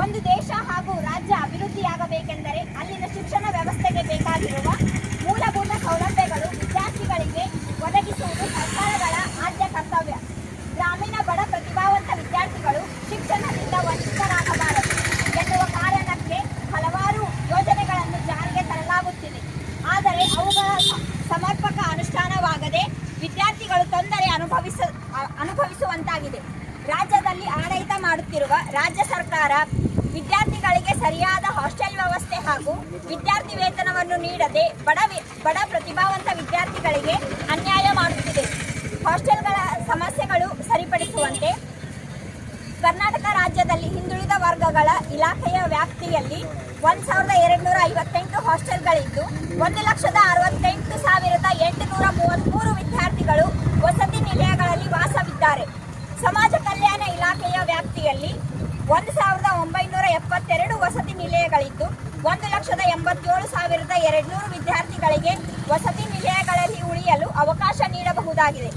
ಒಂದು ದೇಶ ಹಾಗೂ ರಾಜ್ಯ ಅಭಿವೃದ್ಧಿಯಾಗಬೇಕೆಂದರೆ ಅಲ್ಲಿನ ಶಿಕ್ಷಣ ವ್ಯವಸ್ಥೆಗೆ ಬೇಕಾಗಿರುವ ಮೂಲಭೂತ ಸೌಲಭ್ಯಗಳು ವಿದ್ಯಾರ್ಥಿಗಳಿಗೆ ಒದಗಿಸುವುದು ಸರ್ಕಾರಗಳ ಆದ್ಯ ಕರ್ತವ್ಯ. ಗ್ರಾಮೀಣ ಬಡ ಪ್ರತಿಭಾವಂತ ವಿದ್ಯಾರ್ಥಿಗಳು ಶಿಕ್ಷಣದಿಂದ ವಂಚಿತರಾಗಬಾರದು ಎನ್ನುವ ಕಾರಣಕ್ಕೆ ಹಲವಾರು ಯೋಜನೆಗಳನ್ನು ಜಾರಿಗೆ ತರಲಾಗುತ್ತಿದೆ. ಆದರೆ ಅವುಗಳ ಸಮರ್ಪಕ ಅನುಷ್ಠಾನವಾಗದೆ ವಿದ್ಯಾರ್ಥಿಗಳು ತೊಂದರೆ ಅನುಭವಿಸುವಂತಾಗಿದೆ. ರಾಜ್ಯದಲ್ಲಿ ಆಡಳಿತ ಮಾಡುತ್ತಿರುವ ರಾಜ್ಯ ಸರ್ಕಾರ ವಿದ್ಯಾರ್ಥಿಗಳಿಗೆ ಸರಿಯಾದ ಹಾಸ್ಟೆಲ್ ವ್ಯವಸ್ಥೆ ಹಾಗೂ ವಿದ್ಯಾರ್ಥಿ ವೇತನವನ್ನು ನೀಡದೆ ಬಡ ಪ್ರತಿಭಾವಂತ ವಿದ್ಯಾರ್ಥಿಗಳಿಗೆ ಅನ್ಯಾಯ ಮಾಡುತ್ತಿದೆ. ಹಾಸ್ಟೆಲ್ಗಳ ಸಮಸ್ಯೆಗಳು ಸರಿಪಡಿಸುವಂತೆ ಕರ್ನಾಟಕ ರಾಜ್ಯದಲ್ಲಿ ಹಿಂದುಳಿದ ವರ್ಗಗಳ ಇಲಾಖೆಯ ವ್ಯಾಪ್ತಿಯಲ್ಲಿ 1258 ಹಾಸ್ಟೆಲ್ಗಳಿದ್ದು 1,68,833 ವಿದ್ಯಾರ್ಥಿಗಳು ವಸತಿ ನಿಲಯಗಳಲ್ಲಿ ವಾಸವಿದ್ದಾರೆ. ಸಮಾಜ ಕಲ್ಯಾಣ ಇಲಾಖೆಯ ವ್ಯಾಪ್ತಿಯಲ್ಲಿ 1,972 ವಸತಿ ನಿಲಯಗಳಿದ್ದು 1,87,200 ವಿದ್ಯಾರ್ಥಿಗಳಿಗೆ ವಸತಿ ನಿಲಯಗಳಲ್ಲಿ ಉಳಿಯಲು ಅವಕಾಶ ನೀಡಬಹುದಾಗಿದೆ.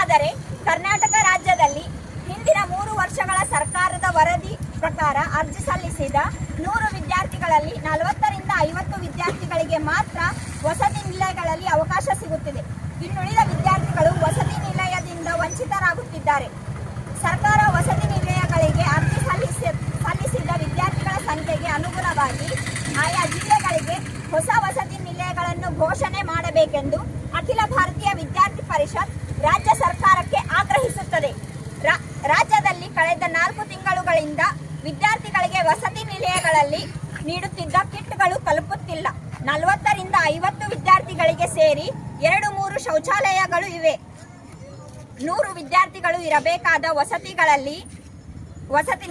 ಆದರೆ ಕರ್ನಾಟಕ ರಾಜ್ಯದಲ್ಲಿ ಹಿಂದಿನ 3 ವರ್ಷಗಳ ಸರ್ಕಾರದ ವರದಿ ಪ್ರಕಾರ ಅರ್ಜಿ ಸಲ್ಲಿಸಿದ 100 ವಿದ್ಯಾರ್ಥಿಗಳಲ್ಲಿ 40 ರಿಂದ 50 ವಿದ್ಯಾರ್ಥಿಗಳಿಗೆ ಮಾತ್ರ ವಸತಿ ನಿಲಯಗಳಲ್ಲಿ ಅವಕಾಶ ಸಿಗುತ್ತಿದೆ. ಇನ್ನುಳಿದ ವಿದ್ಯಾರ್ಥಿಗಳು ವಸತಿ ನಿಲಯದಿಂದ ವಂಚಿತರಾಗುತ್ತಿದ್ದಾರೆ. ಸರ್ಕಾರ ವಸತಿ ನಿಲಯಗಳಿಗೆ ಅರ್ಜಿ ಸಲ್ಲಿಸಿದ ವಿದ್ಯಾರ್ಥಿಗಳ ಸಂಖ್ಯೆಗೆ ಅನುಗುಣವಾಗಿ ಆಯಾ ಜಿಲ್ಲೆಗಳಿಗೆ ಹೊಸ ವಸತಿ ನಿಲಯಗಳನ್ನು ಘೋಷಣೆ ಮಾಡಬೇಕೆಂದು ಅಖಿಲ ಭಾರತೀಯ ವಿದ್ಯಾರ್ಥಿ ಪರಿಷತ್ ರಾಜ್ಯ ಸರ್ಕಾರಕ್ಕೆ ಆಗ್ರಹಿಸುತ್ತದೆ. ರಾಜ್ಯದಲ್ಲಿ ಕಳೆದ 4 ತಿಂಗಳುಗಳಿಂದ ವಿದ್ಯಾರ್ಥಿಗಳಿಗೆ ವಸತಿ ನಿಲಯಗಳಲ್ಲಿ ನೀಡುತ್ತಿದ್ದ ಕಿಟ್ಗಳು ತಲುಪುತ್ತಿಲ್ಲ. 40 ರಿಂದ 50 ವಿದ್ಯಾರ್ಥಿಗಳಿಗೆ ಸೇರಿ 2-3 ಶೌಚಾಲಯಗಳು ಇವೆ. 100 ವಿದ್ಯಾರ್ಥಿಗಳು ಇರಬೇಕಾದ ವಸತಿ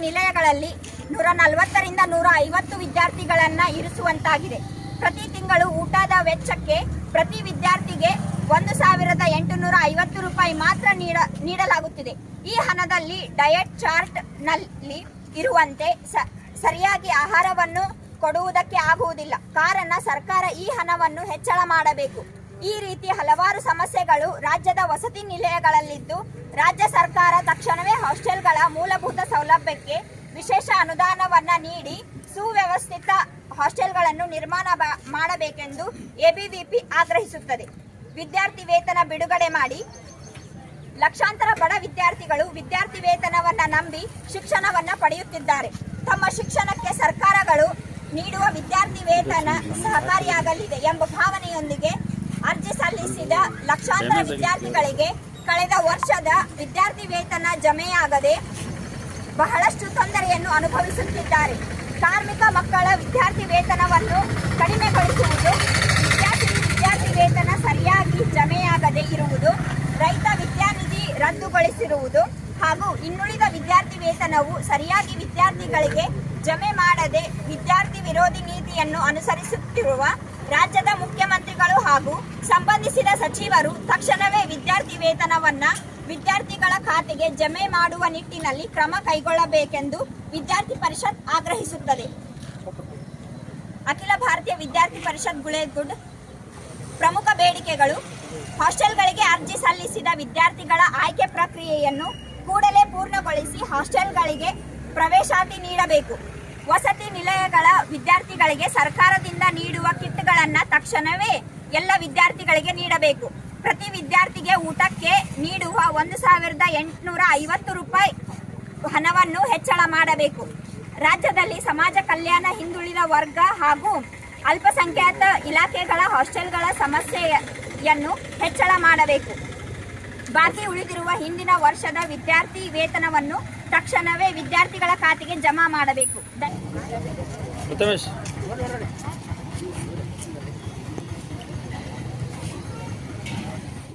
ನಿಲಯಗಳಲ್ಲಿ 140 ರಿಂದ 150 ವಿದ್ಯಾರ್ಥಿಗಳನ್ನು ಇರಿಸುವಂತಾಗಿದೆ. ಪ್ರತಿ ತಿಂಗಳು ಊಟದ ವೆಚ್ಚಕ್ಕೆ ಪ್ರತಿ ವಿದ್ಯಾರ್ಥಿಗೆ 1,850 ರೂಪಾಯಿ ಮಾತ್ರ ನೀಡಲಾಗುತ್ತಿದೆ. ಈ ಹಣದಲ್ಲಿ ಡಯಟ್ ಚಾರ್ಟ್ ನಲ್ಲಿ ಇರುವಂತೆ ಸರಿಯಾಗಿ ಆಹಾರವನ್ನು ಕೊಡುವುದಕ್ಕೆ ಆಗುವುದಿಲ್ಲ. ಕಾರಣ ಸರ್ಕಾರ ಈ ಹಣವನ್ನು ಹೆಚ್ಚಳ ಮಾಡಬೇಕು. ಈ ರೀತಿ ಹಲವಾರು ಸಮಸ್ಯೆಗಳು ರಾಜ್ಯದ ವಸತಿ ನಿಲಯಗಳಲ್ಲಿದ್ದು ರಾಜ್ಯ ಸರ್ಕಾರ ತಕ್ಷಣವೇ ಹಾಸ್ಟೆಲ್ಗಳ ಮೂಲಭೂತ ಸೌಲಭ್ಯಕ್ಕೆ ವಿಶೇಷ ಅನುದಾನವನ್ನು ನೀಡಿ ಸುವ್ಯವಸ್ಥಿತ ಹಾಸ್ಟೆಲ್ಗಳನ್ನು ನಿರ್ಮಾಣ ಮಾಡಬೇಕೆಂದು ಎಬಿವಿಪಿ ಆಗ್ರಹಿಸುತ್ತದೆ. ವಿದ್ಯಾರ್ಥಿ ವೇತನ ಬಿಡುಗಡೆ ಮಾಡಿ. ಲಕ್ಷಾಂತರ ಬಡ ವಿದ್ಯಾರ್ಥಿಗಳು ವಿದ್ಯಾರ್ಥಿ ವೇತನವನ್ನು ನಂಬಿ ಶಿಕ್ಷಣವನ್ನು ಪಡೆಯುತ್ತಿದ್ದಾರೆ. ತಮ್ಮ ಶಿಕ್ಷಣಕ್ಕೆ ಸರ್ಕಾರಗಳು ನೀಡುವ ವಿದ್ಯಾರ್ಥಿ ವೇತನ ಸಹಕಾರಿಯಾಗಲಿದೆ ಎಂಬ ಭಾವನೆಯೊಂದಿಗೆ ಅರ್ಜಿ ಸಲ್ಲಿಸಿದ ಲಕ್ಷಾಂತರ ವಿದ್ಯಾರ್ಥಿಗಳಿಗೆ ಕಳೆದ ವರ್ಷದ ವಿದ್ಯಾರ್ಥಿ ವೇತನ ಜಮೆಯಾಗದೆ ಬಹಳಷ್ಟು ತೊಂದರೆಯನ್ನು ಅನುಭವಿಸುತ್ತಿದ್ದಾರೆ. ಕಾರ್ಮಿಕ ಮಕ್ಕಳ ವಿದ್ಯಾರ್ಥಿ ವೇತನವನ್ನು ಕಡಿಮೆಗೊಳಿಸುವುದು, ವಿದ್ಯಾರ್ಥಿ ವೇತನ ಸರಿಯಾಗಿ ಜಮೆಯಾಗದೆ ಇರುವುದು, ರೈತ ವಿದ್ಯಾನಿಧಿ ರದ್ದುಗೊಳಿಸಿರುವುದು ಹಾಗೂ ಇನ್ನುಳಿದ ವಿದ್ಯಾರ್ಥಿ ವೇತನವು ಸರಿಯಾಗಿ ವಿದ್ಯಾರ್ಥಿಗಳಿಗೆ ಜಮೆ ಮಾಡದೆ ವಿದ್ಯಾರ್ಥಿ ವಿರೋಧಿ ನೀತಿಯನ್ನು ಅನುಸರಿಸುತ್ತಿರುವ ರಾಜ್ಯದ ಮುಖ್ಯಮಂತ್ರಿಗಳು ಹಾಗೂ ಸಂಬಂಧಿಸಿದ ಸಚಿವರು ತಕ್ಷಣವೇ ವಿದ್ಯಾರ್ಥಿ ವೇತನವನ್ನು ವಿದ್ಯಾರ್ಥಿಗಳ ಖಾತೆಗೆ ಜಮೆ ಮಾಡುವ ನಿಟ್ಟಿನಲ್ಲಿ ಕ್ರಮ ಕೈಗೊಳ್ಳಬೇಕೆಂದು ವಿದ್ಯಾರ್ಥಿ ಪರಿಷತ್ ಆಗ್ರಹಿಸುತ್ತದೆ. ಅಖಿಲ ಭಾರತೀಯ ವಿದ್ಯಾರ್ಥಿ ಪರಿಷತ್ ಗುಳೇಗುಡ್ ಪ್ರಮುಖ ಬೇಡಿಕೆಗಳು: ಹಾಸ್ಟೆಲ್ಗಳಿಗೆ ಅರ್ಜಿ ಸಲ್ಲಿಸಿದ ವಿದ್ಯಾರ್ಥಿಗಳ ಆಯ್ಕೆ ಪ್ರಕ್ರಿಯೆಯನ್ನು ಕೂಡಲೇ ಪೂರ್ಣಗೊಳಿಸಿ ಹಾಸ್ಟೆಲ್ಗಳಿಗೆ ಪ್ರವೇಶಾತಿ ನೀಡಬೇಕು. ವಸತಿ ನಿಲಯಗಳ ವಿದ್ಯಾರ್ಥಿಗಳಿಗೆ ಸರ್ಕಾರದಿಂದ ನೀಡುವ ಕಿಟ್ಗಳನ್ನು ತಕ್ಷಣವೇ ಎಲ್ಲ ವಿದ್ಯಾರ್ಥಿಗಳಿಗೆ ನೀಡಬೇಕು. ಪ್ರತಿ ವಿದ್ಯಾರ್ಥಿಗೆ ಊಟಕ್ಕೆ ನೀಡುವ 1,850 ರೂಪಾಯಿ ಹಣವನ್ನು ಹೆಚ್ಚಳ ಮಾಡಬೇಕು. ರಾಜ್ಯದಲ್ಲಿ ಸಮಾಜ ಕಲ್ಯಾಣ, ಹಿಂದುಳಿದ ವರ್ಗ ಹಾಗೂ ಅಲ್ಪಸಂಖ್ಯಾತ ಇಲಾಖೆಗಳ ಹಾಸ್ಟೆಲ್ಗಳ ಸಮಸ್ಯೆಯನ್ನು ಹೆಚ್ಚಳ ಮಾಡಬೇಕು. ಬಾಕಿ ಉಳಿದಿರುವ ಹಿಂದಿನ ವರ್ಷದ ವಿದ್ಯಾರ್ಥಿ ವೇತನವನ್ನು ತಕ್ಷಣವೇ ವಿದ್ಯಾರ್ಥಿಗಳ ಖಾತೆಗೆ ಜಮಾ ಮಾಡಬೇಕು.